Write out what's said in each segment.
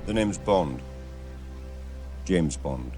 The name's Bond. James Bond.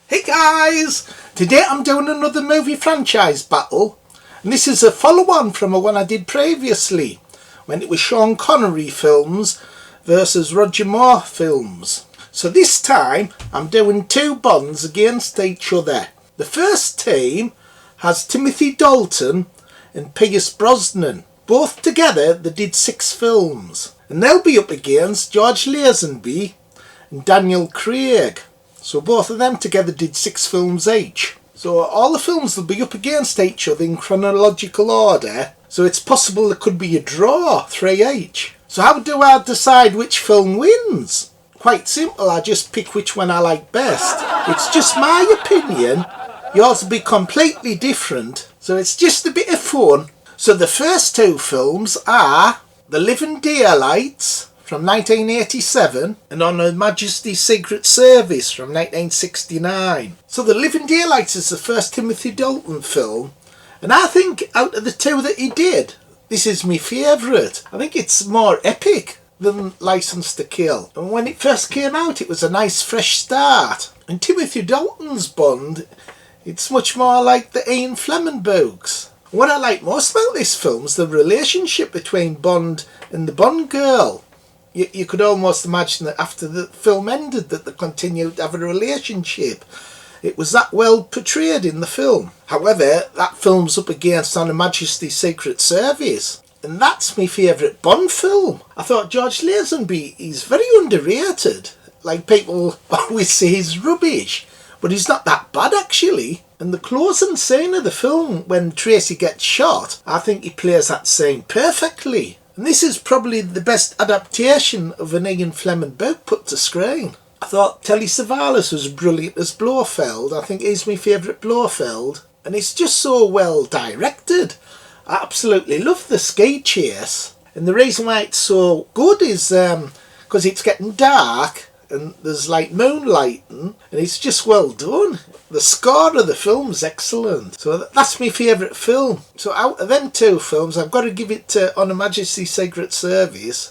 Hey guys! Today I'm doing another movie franchise battle, and this is a follow-on from a one I did previously when it was Sean Connery films versus Roger Moore films. So this time I'm doing two Bonds against each other. The first team has Timothy Dalton and Pierce Brosnan. Both together they did 6 films, and they'll be up against George Lazenby and Daniel Craig. So both of them together did 6 films each. So all the films will be up against each other in chronological order, so it's possible there could be a draw, 3 each. So how do I decide which film wins? Quite simple, I just pick which one I like best. It's just my opinion, yours will be completely different, so it's just a bit of fun. So the first 2 films are The Living Daylights from 1987 and On Her Majesty's Secret Service from 1969. So The Living Daylights is the first Timothy Dalton film, and I think out of the 2 that he did, this is my favourite. I think it's more epic than Licence to Kill. And when it first came out, it was a nice fresh start. And Timothy Dalton's Bond, it's much more like the Ian Fleming books. What I like most about this film is the relationship between Bond and the Bond girl. You could almost imagine that after the film ended that they continued to have a relationship. It was that well portrayed in the film. However, that film's up against On Her Majesty's Secret Service, and that's my favourite Bond film. I thought George Lazenby is very underrated. Like, people always say he's rubbish, but he's not that bad actually. And the closing scene of the film, when Tracy gets shot, I think he plays that scene perfectly. And this is probably the best adaptation of an Ian Fleming book put to screen. I thought Telly Savalas was brilliant as Blofeld. I think he's my favourite Blofeld. And it's just so well directed. I absolutely love the ski chase. And the reason why it's so good is because it's getting dark and there's like moonlighting, and it's just well done. The score of the film's excellent. So that's my favourite film. So out of them 2 films, I've got to give it to On Her Majesty's Secret Service.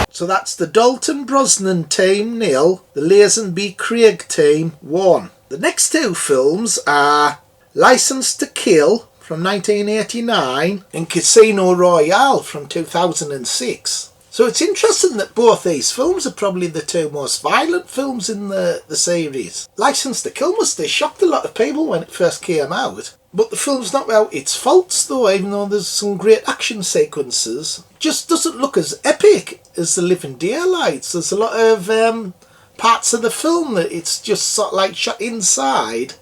So that's the Dalton Brosnan team 0, the Lazenby Craig team 1. The next 2 films are Licence to Kill from 1989 and Casino Royale from 2006. So it's interesting that both these films are probably the 2 most violent films in the series. Licence to Kill must have shocked a lot of people when it first came out. But the film's not without its faults though, even though there's some great action sequences. It just doesn't look as epic as The Living Daylights. There's a lot of parts of the film that it's just sort of like shot inside.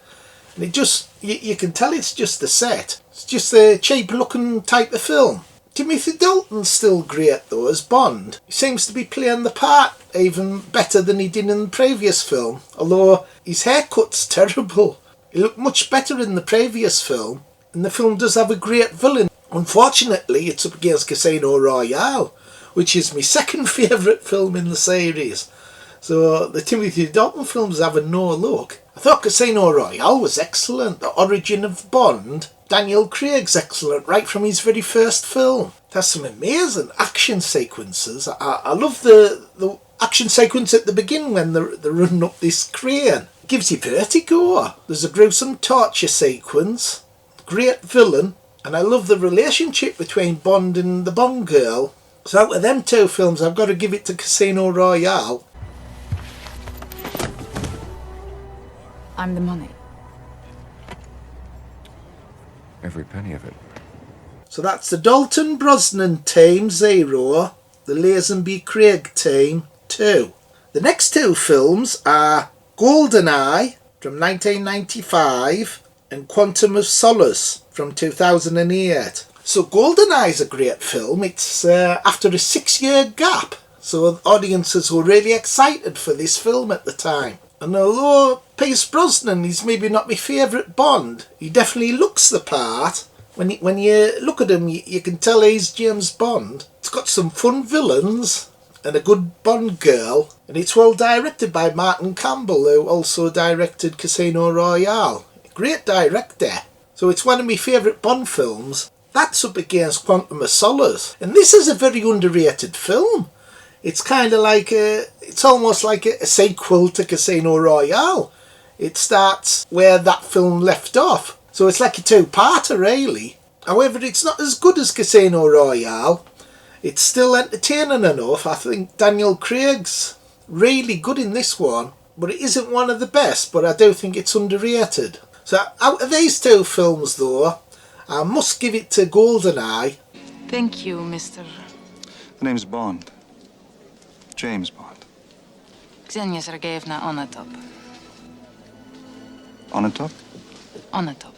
And it just, you can tell it's just a set. It's just a cheap looking type of film. Timothy Dalton's still great though as Bond. He seems to be playing the part even better than he did in the previous film, although his haircut's terrible. He looked much better in the previous film, and the film does have a great villain. Unfortunately, it's up against Casino Royale, which is my second favourite film in the series. So the Timothy Dalton films have a no look. I thought Casino Royale was excellent. The origin of Bond. Daniel Craig's excellent right from his very first film. It has some amazing action sequences. I love the action sequence at the beginning when they're running up this crane. It gives you vertigo. There's a gruesome torture sequence. Great villain. And I love the relationship between Bond and the Bond girl. So out of them 2 films, I've got to give it to Casino Royale. I'm the money. Every penny of it. So that's the Dalton Brosnan team 0, the Lazenby Craig team 2. The next 2 films are GoldenEye from 1995 and Quantum of Solace from 2008. So GoldenEye is a great film. It's after a 6-year gap, so audiences were really excited for this film at the time. And although Pierce Brosnan is maybe not my favourite Bond, he definitely looks the part. When you look at him, you can tell he's James Bond. It's got some fun villains, and a good Bond girl, and it's well directed by Marc and Campbell, who also directed Casino Royale. Great director. So it's one of my favourite Bond films. That's up against Quantum of Solace, and this is a very underrated film. It's kind of like it's almost like a sequel to Casino Royale. It starts where that film left off, so it's like a two-parter really. However, it's not as good as Casino Royale. It's still entertaining enough. I think Daniel Craig's really good in this one, but it isn't one of the best, but I do think it's underrated. So out of these two films though, I must give it to GoldenEye. Thank you, Mr. The name's Bond. James Bond. Ksenia Sergeyevna Onatop. On a top? Onatop.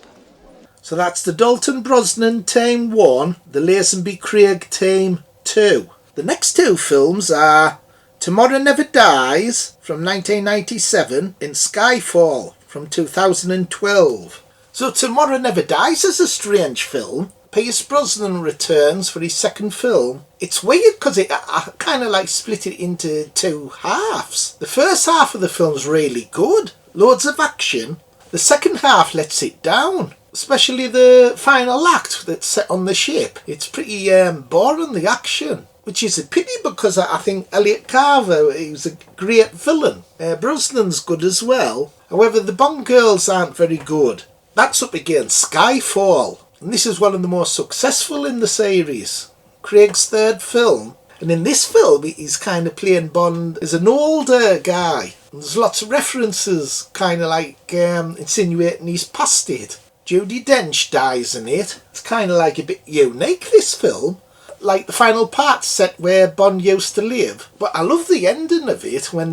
So that's the Dalton Brosnan Team 1, the Lazenby Craig Team 2. The next two films are Tomorrow Never Dies from 1997 and Skyfall from 2012. So Tomorrow Never Dies is a strange film. Pierce Brosnan returns for his second film. It's weird because I kind of like split it into two halves. The first half of the film's really good. Loads of action. The second half lets it down. Especially the final act that's set on the ship. It's pretty boring, the action. Which is a pity because I think Elliot Carver, he was a great villain. Brosnan's good as well. However, the Bond girls aren't very good. That's up against Skyfall. And this is one of the most successful in the series. Craig's third film. And in this film, he's kind of playing Bond as an older guy. And there's lots of references, kind of like insinuating he's past it. Judi Dench dies in it. It's kind of like a bit unique, this film. Like the final part set where Bond used to live. But I love the ending of it when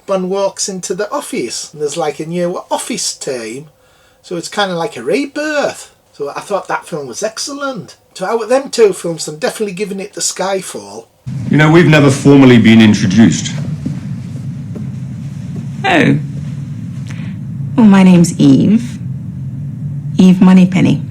Bond walks into the office. And there's like a new office team. So it's kind of like a rebirth. So I thought that film was excellent. So out of them two films, I'm definitely giving it to Skyfall. You know, we've never formally been introduced. Oh. Well, my name's Eve. Eve Moneypenny.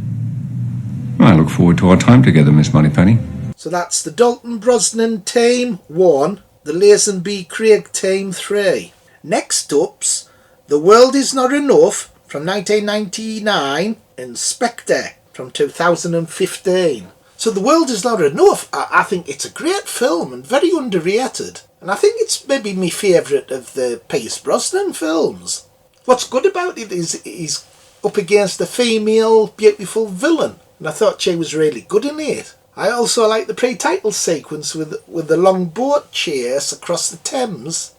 I look forward to our time together, Miss Moneypenny. So that's the Dalton Brosnan Team 1, the Lazenby Craig Team 3. Next up's The World Is Not Enough from 1999 and Spectre from 2015. So The World Is Not Enough, I think it's a great film and very underrated. And I think it's maybe my favourite of the Pierce Brosnan films. What's good about it is he's up against a female beautiful villain. And I thought she was really good in it. I also like the pre-title sequence with the long boat chase across the Thames.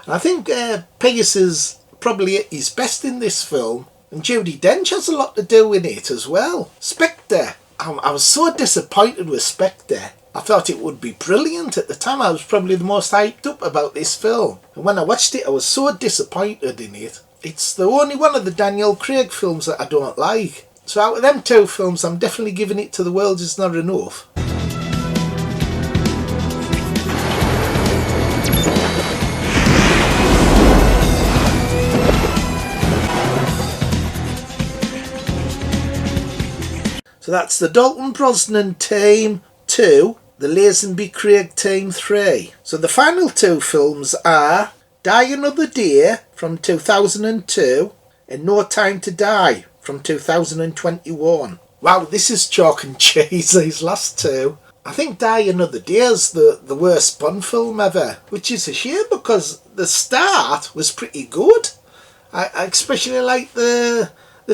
And I think Pierce is probably at his best in this film. And Judi Dench has a lot to do in it as well. Spectre. I was so disappointed with Spectre. I thought it would be brilliant. At the time I was probably the most hyped up about this film. And when I watched it I was so disappointed in it. It's the only one of the Daniel Craig films that I don't like. So out of them two films I'm definitely giving it to The World Is Not Enough. So that's the Dalton Brosnan Team 2, the Lazenby Craig Team 3. So the final two films are Die Another Day from 2002 and No Time to Die from 2021. Wow, this is chalk and cheese, these last two. I think Die Another Day is the worst Bond film ever, which is a shame because the start was pretty good. I especially like the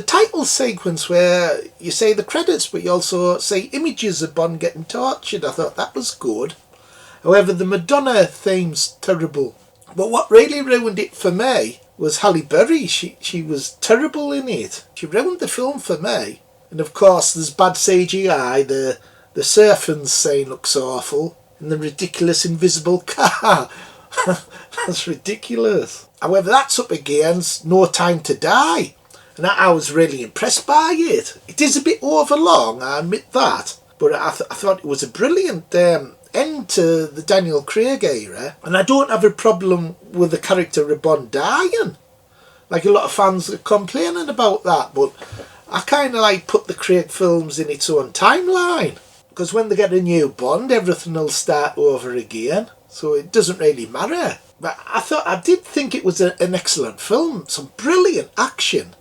title sequence where you say the credits but you also see images of Bond getting tortured. I thought that was good. However, the Madonna theme's terrible. But what really ruined it for me was Halle Berry. She was terrible in it. She ruined the film for me. And of course there's bad CGI. The surfing scene looks awful. And the ridiculous invisible car. That's ridiculous. However, that's up against No Time to Die. And I was really impressed by it. It is a bit overlong, I admit that. But I thought it was a brilliant end to the Daniel Craig era. And I don't have a problem with the character of Bond dying. Like a lot of fans are complaining about that. But I kind of like put the Craig films in its own timeline. Because when they get a new Bond, everything will start over again. so it doesn't really matter. But I did think it was an excellent film. Some brilliant action.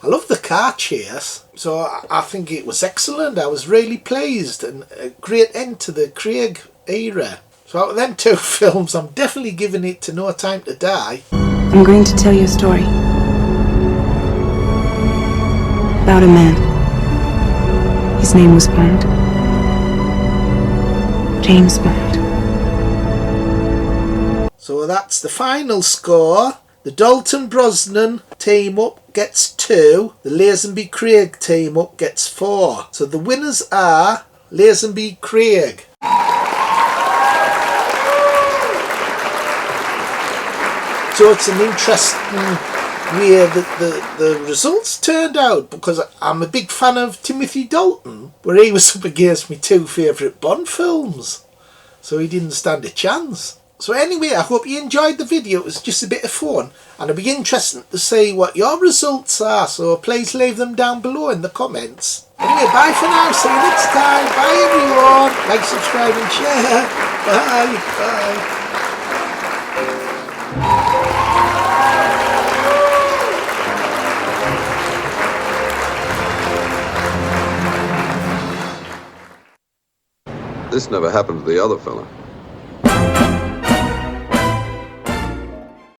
I love the car chase, so I think it was excellent. I was really pleased, and a great end to the Craig era. So out of them two films, I'm definitely giving it to No Time to Die. I'm going to tell you a story about a man. His name was Bond. James Bond. So that's the final score. The Dalton Brosnan team up gets 2. The Lazenby Craig team up gets 4. So the winners are Lazenby Craig. So it's an interesting way that the results turned out, because I'm a big fan of Timothy Dalton, where he was up against my 2 favourite Bond films. So he didn't stand a chance. So anyway, I hope you enjoyed the video. It was just a bit of fun, and it'll be interesting to see what your results are, so please leave them down below in the comments. Anyway, bye for now. See you next time. Bye everyone. Like, subscribe and share. Bye. Bye. This never happened to the other fella.